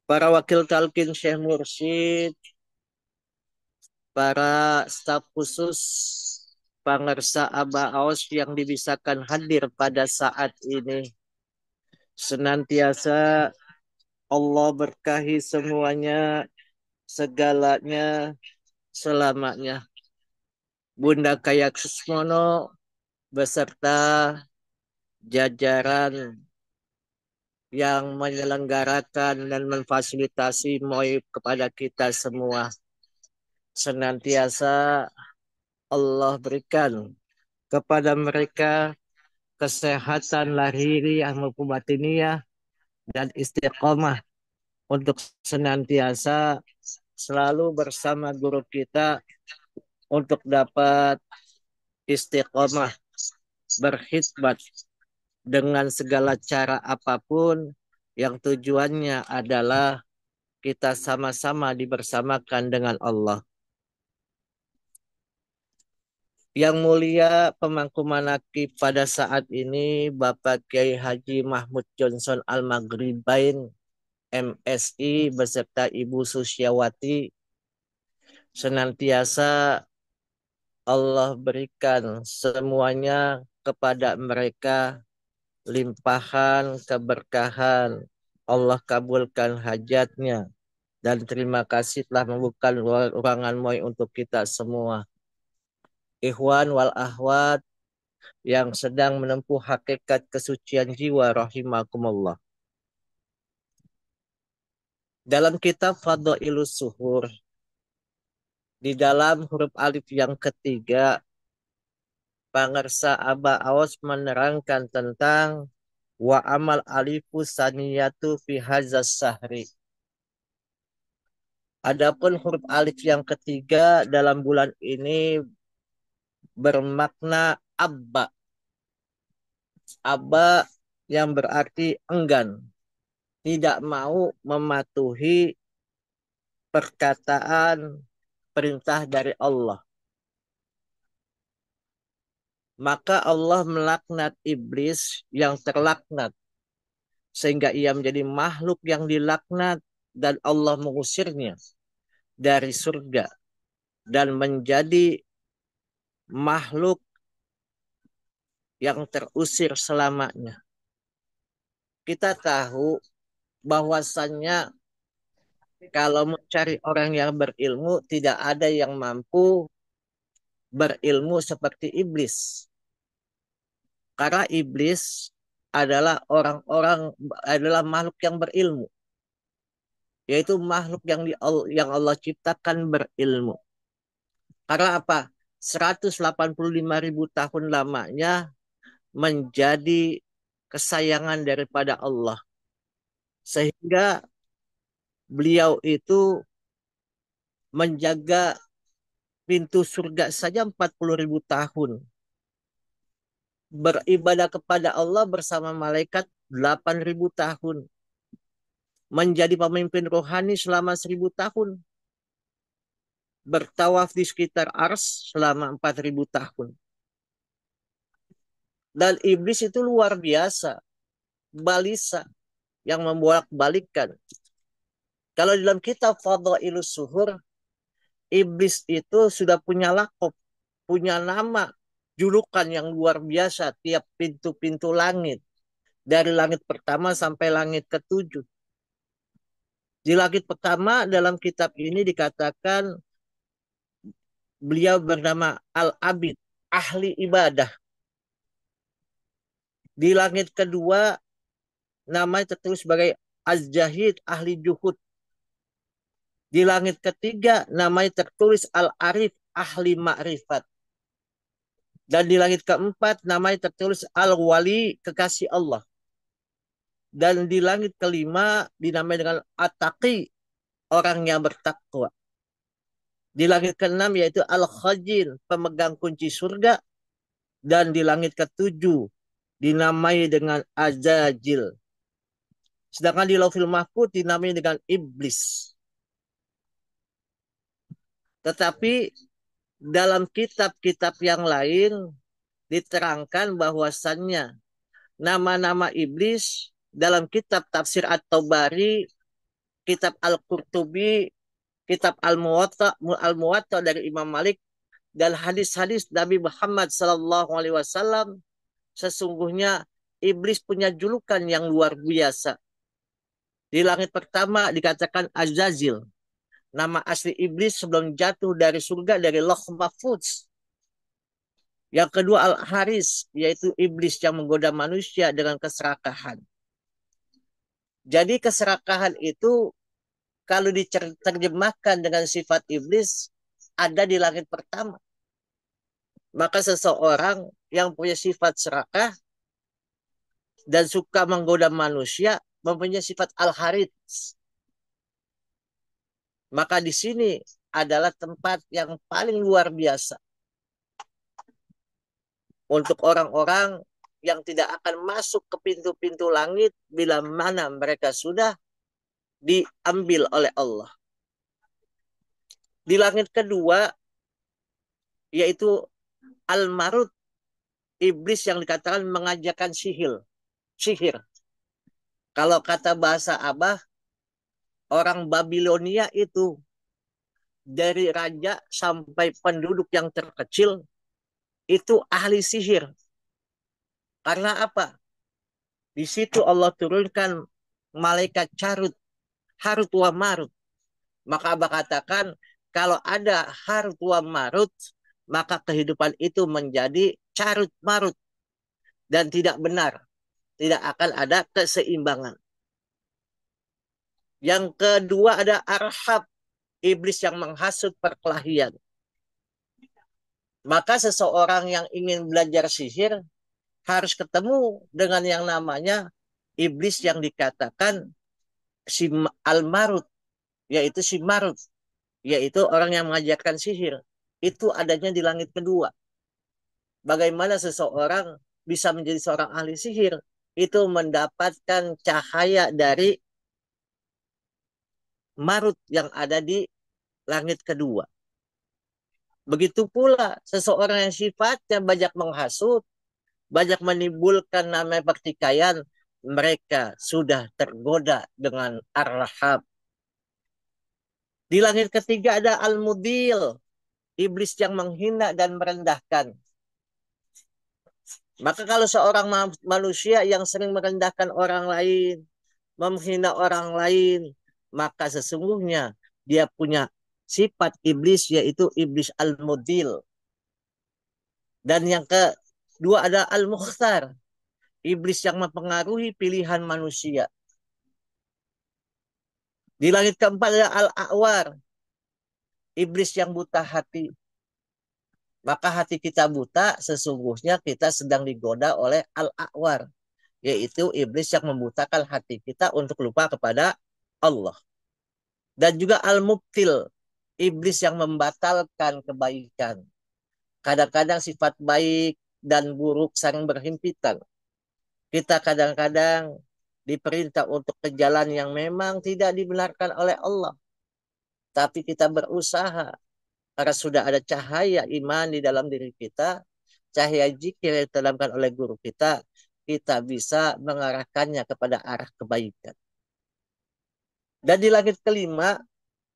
para wakil talkin Syekh Mursyid, para staf khusus Pangersa Aba Aos yang dibisakan hadir pada saat ini. Senantiasa Allah berkahi semuanya, segalanya, selamanya. Bunda Kayak Susmono beserta jajaran yang menyelenggarakan dan memfasilitasi MOI kepada kita semua. Senantiasa Allah berikan kepada mereka kesehatan lahiriah maupun batiniah dan istiqomah untuk senantiasa selalu bersama guru kita untuk dapat istiqomah berkhidmat dengan segala cara apapun yang tujuannya adalah kita sama-sama dibersamakan dengan Allah. Yang mulia pemangku manaqib pada saat ini Bapak Kiai Haji Mahmud Johnson Al-Maghribain MSI beserta Ibu Susiawati, senantiasa Allah berikan semuanya kepada mereka limpahan keberkahan. Allah kabulkan hajatnya dan terima kasih telah membuka ruangan MOI untuk kita semua. Ikhwan wal ahwat yang sedang menempuh hakikat kesucian jiwa rahimakumullah. Dalam kitab Fadhailus Suhur, di dalam huruf alif yang ketiga, Pangersa Aba Aos menerangkan tentang wa amal alifu saniyatu fi hazas sahri. Adapun huruf alif yang ketiga dalam bulan ini bermakna abba. Abba yang berarti enggan, tidak mau mematuhi perkataan perintah dari Allah. Maka Allah melaknat iblis yang terlaknat. Sehingga ia menjadi makhluk yang dilaknat dan Allah mengusirnya dari surga. Dan menjadi makhluk yang terusir selamanya. Kita tahu bahwasannya kalau mencari orang yang berilmu, tidak ada yang mampu berilmu seperti iblis. Karena iblis adalah makhluk yang berilmu, yaitu makhluk yang Allah ciptakan berilmu. Karena apa? 185.000 tahun lamanya menjadi kesayangan daripada Allah. Sehingga beliau itu menjaga pintu surga saja 40.000 tahun. Beribadah kepada Allah bersama malaikat 8.000 tahun. Menjadi pemimpin rohani selama 1.000 tahun. Bertawaf di sekitar Ars selama 4.000 tahun. Dan iblis itu luar biasa. Balisa yang membolak-balikkan. Kalau dalam kitab Fadhailus Suhur, iblis itu sudah punya lakop, punya nama, julukan yang luar biasa tiap pintu-pintu langit. Dari langit pertama sampai langit ketujuh. Di langit pertama dalam kitab ini dikatakan beliau bernama Al-Abid, ahli ibadah. Di langit kedua namanya tertulis sebagai Az-Zahid, ahli juhud. Di langit ketiga namanya tertulis Al-Arif, ahli ma'rifat. Dan di langit keempat namanya tertulis Al-Wali, kekasih Allah. Dan di langit kelima dinamai dengan At-Taqi, orang yang bertakwa. Di langit keenam yaitu Al-Khazin, pemegang kunci surga. Dan di langit ketujuh dinamai dengan Azajil. Sedangkan di Lauhul Mahfuz dinamai dengan Iblis. Tetapi dalam kitab-kitab yang lain diterangkan bahwasannya nama-nama iblis dalam kitab tafsir At-Tabari kitab Al-Qurtubi, kitab Al-Muwatta dari Imam Malik, dan hadis-hadis Nabi Muhammad Sallallahu Alaihi Wasallam, sesungguhnya iblis punya julukan yang luar biasa. Di langit pertama dikatakan Azazil, nama asli iblis sebelum jatuh dari surga dari Loh Mahfuz. Yang kedua Al-Haris, yaitu iblis yang menggoda manusia dengan keserakahan. Jadi keserakahan itu kalau diterjemahkan dengan sifat iblis ada di langit pertama. Maka seseorang yang punya sifat serakah dan suka menggoda manusia mempunyai sifat al-harits. Maka di sini adalah tempat yang paling luar biasa untuk orang-orang yang tidak akan masuk ke pintu-pintu langit bila mana mereka sudah diambil oleh Allah. Di langit kedua, yaitu Al-Marut, iblis yang dikatakan mengajarkan sihir. Kalau kata bahasa Abah, orang Babilonia itu dari raja sampai penduduk yang terkecil itu ahli sihir. Karena apa? Di situ Allah turunkan malaikat carut, Harut wa Marut. Maka Abah katakan, kalau ada Harut wa Marut, maka kehidupan itu menjadi carut marut dan tidak benar. Tidak akan ada keseimbangan. Yang kedua ada Arhab, iblis yang menghasut perkelahian. Maka seseorang yang ingin belajar sihir harus ketemu dengan yang namanya iblis yang dikatakan si Al-Marut, yaitu si Marut, yaitu orang yang mengajarkan sihir. Itu adanya di langit kedua. Bagaimana seseorang bisa menjadi seorang ahli sihir? Itu mendapatkan cahaya dari Marut yang ada di langit kedua. Begitu pula seseorang yang sifatnya banyak menghasut, banyak menimbulkan namanya pertikaian, mereka sudah tergoda dengan ar-rahab. Di langit ketiga ada al-mudil, iblis yang menghina dan merendahkan. Maka kalau seorang manusia yang sering merendahkan orang lain, menghina orang lain, maka sesungguhnya dia punya sifat iblis, yaitu iblis al-mudil. Dan yang kedua ada al-mukhtar, iblis yang mempengaruhi pilihan manusia. Di langit keempat ada al-a'war, iblis yang buta hati. Maka hati kita buta, sesungguhnya kita sedang digoda oleh al-a'war, yaitu iblis yang membutakan hati kita untuk lupa kepada Allah. Dan juga al-mubtil, iblis yang membatalkan kebaikan. Kadang-kadang sifat baik dan buruk saling berhimpitan. Kita kadang-kadang diperintah untuk ke jalan yang memang tidak dibenarkan oleh Allah. Tapi kita berusaha karena sudah ada cahaya iman di dalam diri kita, cahaya zikir yang ditanamkan oleh guru kita bisa mengarahkannya kepada arah kebaikan. Dan di langit kelima,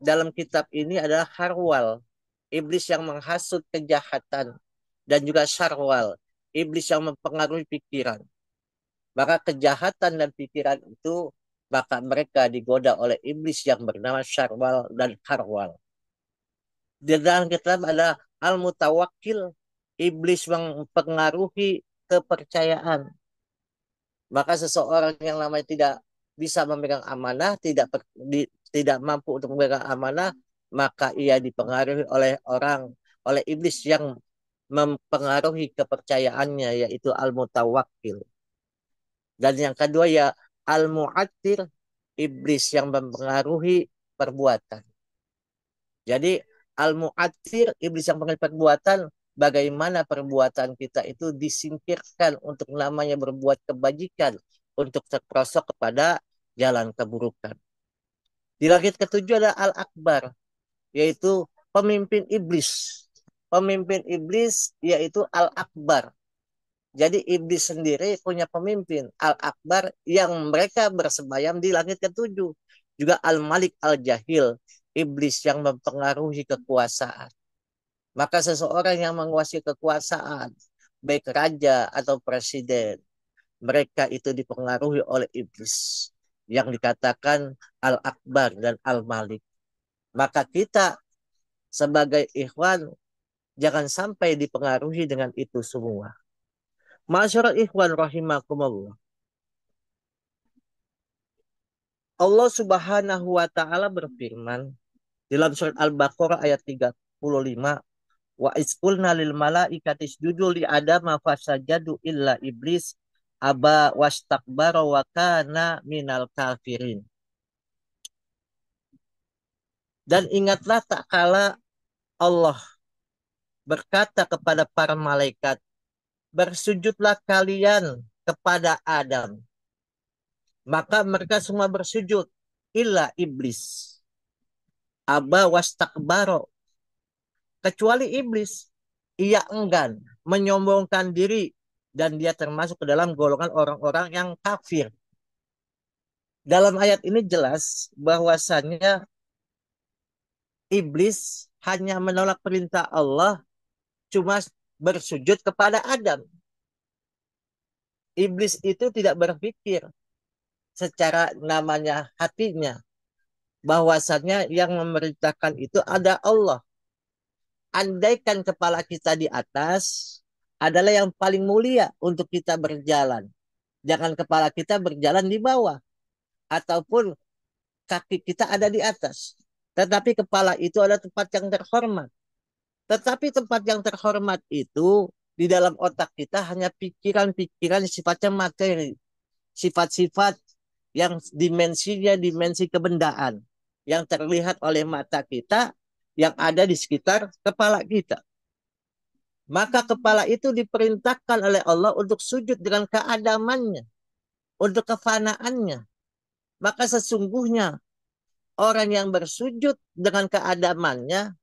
dalam kitab ini adalah harwal, iblis yang menghasut kejahatan, dan juga syarwal, iblis yang mempengaruhi pikiran. Maka kejahatan dan pikiran itu, maka mereka digoda oleh iblis yang bernama syarwal dan harwal. Di dalam kitab ada al-mutawakkil, iblis yang mempengaruhi kepercayaan. Maka seseorang yang namanya tidak bisa memegang amanah, tidak mampu untuk memegang amanah, maka ia dipengaruhi oleh iblis yang mempengaruhi kepercayaannya, yaitu al-mutawakkil. Dan yang kedua ya al-mu'attir, iblis yang mempengaruhi perbuatan. Jadi al-mu'attir, iblis yang mempengaruhi perbuatan, bagaimana perbuatan kita itu disingkirkan untuk namanya berbuat kebajikan, untuk terperosok kepada jalan keburukan. Di langit ketujuh ada al-akbar, yaitu pemimpin iblis. Pemimpin iblis yaitu al-akbar. Jadi iblis sendiri punya pemimpin al-akbar yang mereka bersemayam di langit ketujuh. juga Al-Malik Al-Jahil, iblis yang mempengaruhi kekuasaan. Maka seseorang yang menguasai kekuasaan, baik raja atau presiden, mereka itu dipengaruhi oleh iblis yang dikatakan Al-Akbar dan Al-Malik. Maka kita sebagai ikhwan jangan sampai dipengaruhi dengan itu semua. Masyarakat ikhwan rahimakumullah. Allah Subhanahu wa taala berfirman dalam surat Al-Baqarah ayat 35, wa isqulna lil malaikati isjudu li adama fasajadu illa iblis aba wastakbara wa kana minal kafirin. Dan ingatlah tak kala Allah berkata kepada para malaikat, bersujudlah kalian kepada Adam. Maka mereka semua bersujud, illa iblis. Aba wastakbaro. Kecuali iblis, ia enggan, menyombongkan diri, dan dia termasuk ke dalam golongan orang-orang yang kafir. Dalam ayat ini jelas bahwasannya iblis hanya menolak perintah Allah, cuma bersujud kepada Adam. Iblis itu tidak berpikir secara namanya hatinya, bahwasannya yang memerintahkan itu ada Allah. Andaikan kepala kita di atas adalah yang paling mulia untuk kita berjalan. Jangan kepala kita berjalan di bawah. Ataupun kaki kita ada di atas. Tetapi kepala itu adalah tempat yang terhormat. Tetapi tempat yang terhormat itu di dalam otak kita hanya pikiran-pikiran sifatnya materi. Sifat-sifat yang dimensinya dimensi kebendaan. Yang terlihat oleh mata kita yang ada di sekitar kepala kita. Maka kepala itu diperintahkan oleh Allah untuk sujud dengan keadamannya, untuk kefanaannya. Maka sesungguhnya orang yang bersujud dengan keadamannya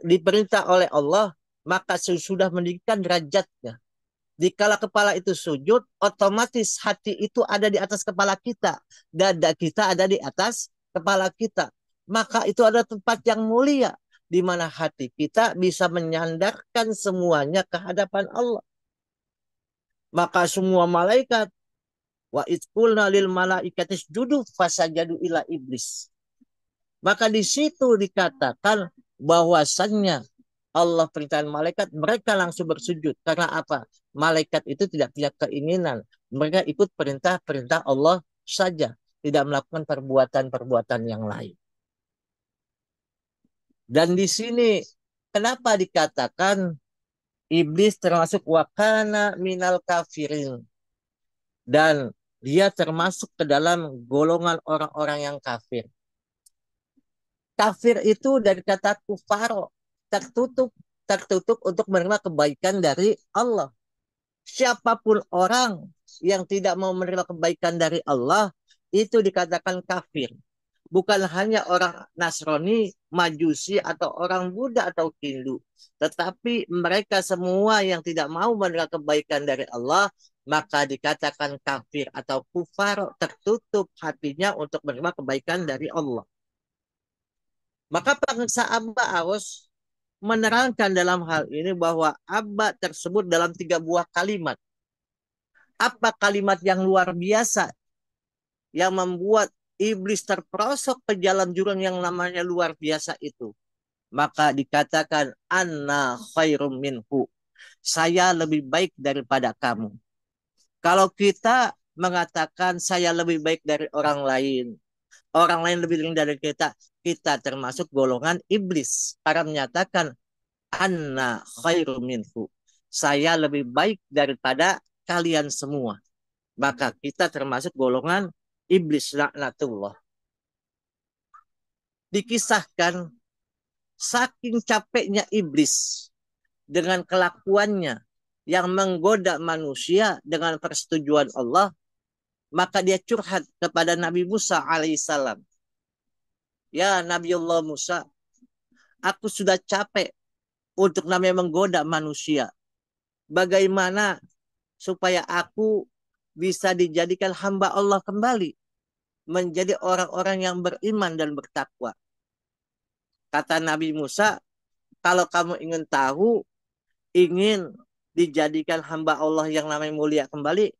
diperintah oleh Allah, maka sudah meninggikan derajatnya. Dikala kepala itu sujud, otomatis hati itu ada di atas kepala kita. Dada kita ada di atas kepala kita. Maka itu adalah tempat yang mulia, di mana hati kita bisa menyandarkan semuanya ke hadapan Allah. Maka semua malaikat, wa idqulna lil malaikati isjudu fasajadu ila iblis. Maka di situ dikatakan bahwasannya Allah perintahkan malaikat, mereka langsung bersujud. Karena apa? Malaikat itu tidak punya keinginan. Mereka ikut perintah-perintah Allah saja. Tidak melakukan perbuatan-perbuatan yang lain. Dan di sini, kenapa dikatakan iblis termasuk wakana minal kafirin. Dan dia termasuk ke dalam golongan orang-orang yang kafir. Kafir itu dari kata kufaro, tertutup, tertutup untuk menerima kebaikan dari Allah. Siapapun orang yang tidak mau menerima kebaikan dari Allah, itu dikatakan kafir. Bukan hanya orang Nasrani, Majusi, atau orang Buddha atau Hindu. Tetapi mereka semua yang tidak mau menerima kebaikan dari Allah, maka dikatakan kafir atau kufar, tertutup hatinya untuk menerima kebaikan dari Allah. Maka bangsa Aba harus menerangkan dalam hal ini bahwa Aba tersebut dalam 3 buah kalimat. Apa kalimat yang luar biasa yang membuat iblis terperosok ke jalan jurang yang namanya luar biasa itu? Maka dikatakan anna khairum minhu. Saya lebih baik daripada kamu. Kalau kita mengatakan saya lebih baik dari orang lain lebih tinggi dari kita, kita termasuk golongan iblis. Para menyatakan anna khairu minhu. Saya lebih baik daripada kalian semua. Maka kita termasuk golongan iblis laknatullah. Dikisahkan saking capeknya iblis dengan kelakuannya yang menggoda manusia dengan persetujuan Allah, maka dia curhat kepada Nabi Musa alaihissalam. Ya Nabi Allah Musa, aku sudah capek untuk namanya menggoda manusia. Bagaimana supaya aku bisa dijadikan hamba Allah kembali? menjadi orang-orang yang beriman dan bertakwa. Kata Nabi Musa, kalau kamu ingin tahu, ingin dijadikan hamba Allah yang namanya mulia kembali,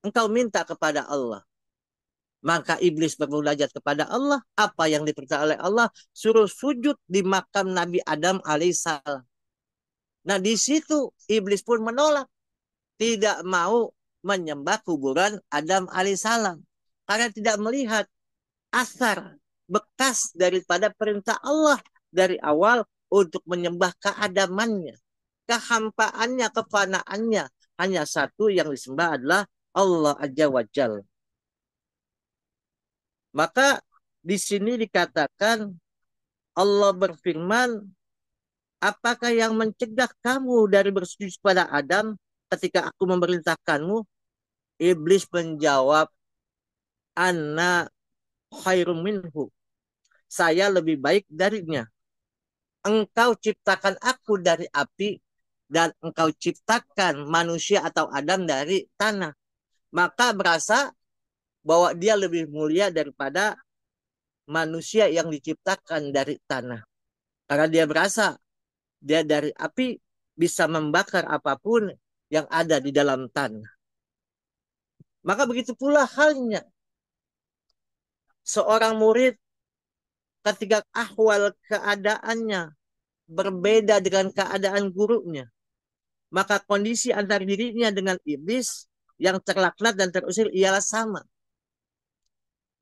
engkau minta kepada Allah. Maka iblis bermunajat kepada Allah. Apa yang diperintah oleh Allah? Suruh sujud di makam Nabi Adam alaihissalam. Nah di situ iblis pun menolak. Tidak mau menyembah kuburan Adam alaihissalam. Karena tidak melihat asar, bekas daripada perintah Allah dari awal untuk menyembah keadamannya. Kehampaannya, kefanaannya. Hanya satu yang disembah adalah Allah Azza wa Jalla. Maka di sini dikatakan Allah berfirman, apakah yang mencegah kamu dari bersujud kepada Adam ketika aku memerintahkanmu? Iblis menjawab, Ana khairum minhu. Saya lebih baik darinya. Engkau ciptakan aku dari api dan engkau ciptakan manusia atau Adam dari tanah. Maka berasa bahwa dia lebih mulia daripada manusia yang diciptakan dari tanah. Karena dia berasa dia dari api bisa membakar apapun yang ada di dalam tanah. Maka begitu pula halnya seorang murid ketika ahwal keadaannya berbeda dengan keadaan gurunya. Maka kondisi antar dirinya dengan iblis yang terlaknat dan terusir ialah sama.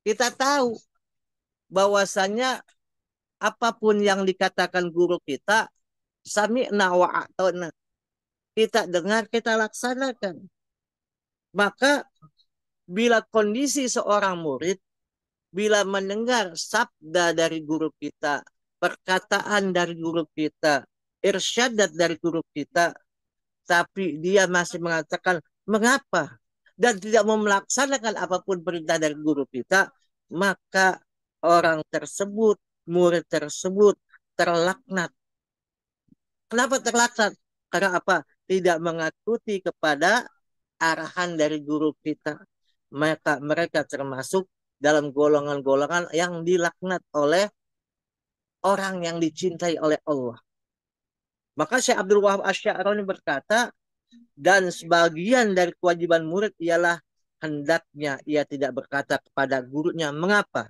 Kita tahu bahwasanya apapun yang dikatakan guru kita, sami'na wa a'tona. Kita dengar, kita laksanakan. Maka bila kondisi seorang murid, bila mendengar sabda dari guru kita, perkataan dari guru kita, irsyadat dari guru kita, tapi dia masih mengatakan mengapa dan tidak mau melaksanakan apapun perintah dari guru kita, maka orang tersebut, murid tersebut terlaknat. Kenapa terlaknat? Karena apa? Tidak mengikuti kepada arahan dari guru kita. Maka mereka termasuk dalam golongan-golongan yang dilaknat oleh orang yang dicintai oleh Allah. Maka Syekh Abdul Wahab Asy-Sya'rani berkata, dan sebagian dari kewajiban murid ialah hendaknya ia tidak berkata kepada gurunya. Mengapa?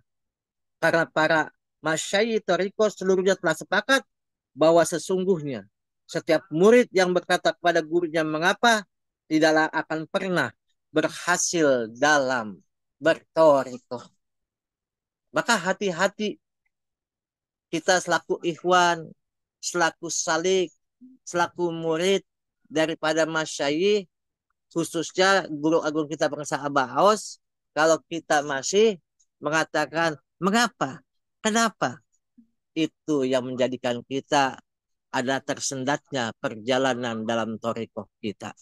Karena para masyayikh thariqah seluruhnya telah sepakat bahwa sesungguhnya setiap murid yang berkata kepada gurunya mengapa tidaklah akan pernah berhasil dalam berthariqah. Maka hati-hati kita selaku ikhwan, selaku salik, selaku murid daripada masyayikh, khususnya guru agung kita bangsa Abah Aus, kalau kita masih mengatakan mengapa, kenapa, itu yang menjadikan kita ada tersendatnya perjalanan dalam thariqah kita.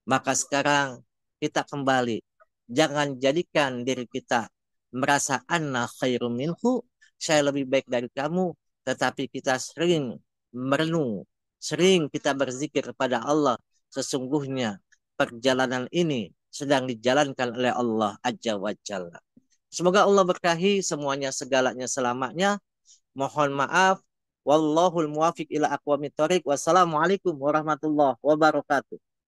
Maka sekarang kita kembali, jangan jadikan diri kita merasa anna khairum minhu, saya lebih baik dari kamu, tetapi kita sering merenung, sering kita berzikir kepada Allah, sesungguhnya perjalanan ini sedang dijalankan oleh Allah Azza wa Jalla. Semoga Allah berkahi semuanya, segalanya, selamanya. Mohon maaf. Wallahul muwafiq ila aqwamit thoriq. Wassalamualaikum warahmatullahi wabarakatuh.